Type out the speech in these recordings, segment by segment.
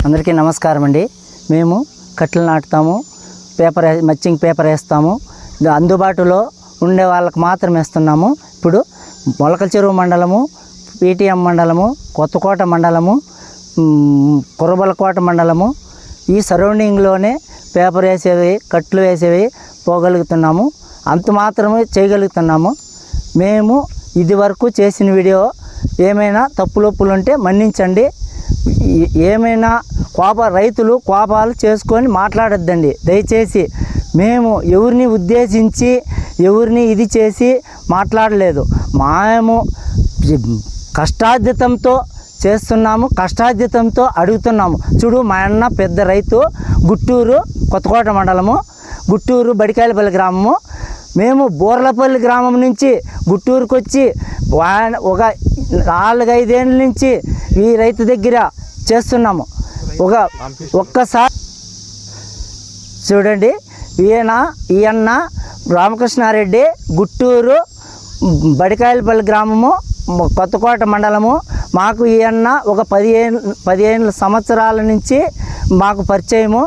అందరికీ నమస్కారం అండి. మేము కట్టెలు నాటుతాము, మల్చింగ్ పేపర్ వేస్తాము. అందుబాటులో ఉండే వాళ్ళకి మాత్రం వేస్తున్నాము. ఇప్పుడు మొలకల చెరువు మండలము, పీటీఎం మండలము, కొత్తకోట మండలము, కురబలకోట మండలము, ఈ సరౌండింగ్లోనే పేపర్ వేసేవి, కట్లు వేసేవి పోగలుగుతున్నాము. అంత మాత్రమే చేయగలుగుతున్నాము. మేము ఇది వరకు చేసిన వీడియో ఏమైనా తప్పులొప్పులు ఉంటే మన్నించండి. ఏమైనా రైతులు కోపాలు చేసుకొని మాట్లాడొద్దండి దయచేసి. మేము ఎవరిని ఉద్దేశించి ఎవరిని ఇది చేసి మాట్లాడలేదు. మేము కష్టార్జితంతో చేస్తున్నాము, కష్టార్జితంతో అడుగుతున్నాము. చూడు, మా అన్న పెద్ద రైతు, గుట్టూరు కొత్తకోట మండలము, గుట్టూరు బడికాయలపల్లి గ్రామము. మేము బోర్లపల్లి గ్రామం నుంచి గుట్టూరుకు వచ్చి ఒక 4-5 ఏళ్ళ నుంచి ఈ రైతు దగ్గర చేస్తున్నాము. ఒక్కసారి చూడండి, ఈయన్న రామకృష్ణారెడ్డి, గుట్టూరు బడికాయలపల్లి గ్రామము, కొత్తకోట మండలము. మాకు ఈయన్న ఒక 15 సంవత్సరాల నుంచి మాకు పరిచయము.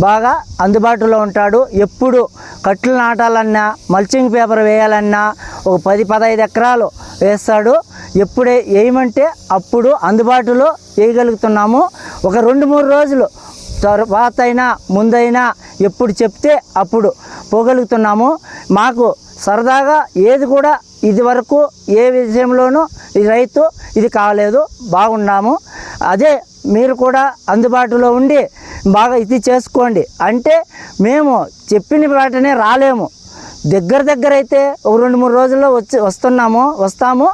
బాగా అందుబాటులో ఉంటాడు. ఎప్పుడు కట్లు నాటాలన్నా, మల్చింగ్ పేపర్ వేయాలన్నా ఒక 10-15 ఎకరాలు వేస్తాడు. ఎప్పుడే వేయమంటే అప్పుడు అందుబాటులో వేయగలుగుతున్నాము. ఒక 2-3 రోజులు తర్వాత అయినా ముందైనా ఎప్పుడు చెప్తే అప్పుడు పోగలుగుతున్నాము. మాకు సరదాగా ఏది కూడా ఇది వరకు ఏ విషయంలోనూ ఈ రైతు ఇది కాలేదు, బాగున్నాము. అదే మీరు కూడా అందుబాటులో ఉండి బాగా ఇది చేసుకోండి. అంటే మేము చెప్పిన వాటినే రాలేము. దగ్గర అయితే ఒక 2-3 రోజుల్లో వస్తాము.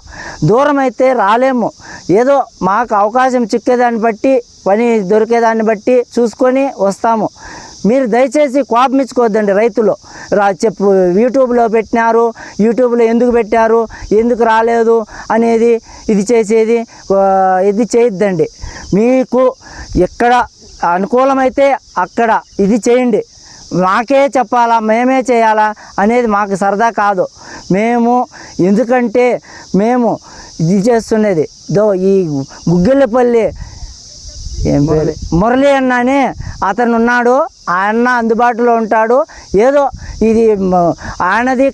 దూరం అయితే రాలేము. ఏదో మాకు అవకాశం చిక్కేదాన్ని బట్టి, పని దొరికేదాన్ని బట్టి చూసుకొని వస్తాము. మీరు దయచేసి కోపమిచ్చుకోవద్దండి రైతులు. యూట్యూబ్లో పెట్టినారు, యూట్యూబ్లో ఎందుకు పెట్టారు, ఎందుకు రాలేదు అనేది ఇది చేసేది ఇది చేయొద్దండి. మీకు ఎక్కడ అనుకూలమైతే అక్కడ ఇది చేయండి. మాకే చెప్పాలా, మేమే చేయాలా అనేది మాకు సరదా కాదు. ఎందుకంటే మేము ఇది చేస్తున్నది ఈ గుగ్గిళ్ళపల్లి మురళి అన్న అని అతను ఉన్నాడు. ఆయన అందుబాటులో ఉంటాడు. ఏదో ఇది ఆయనది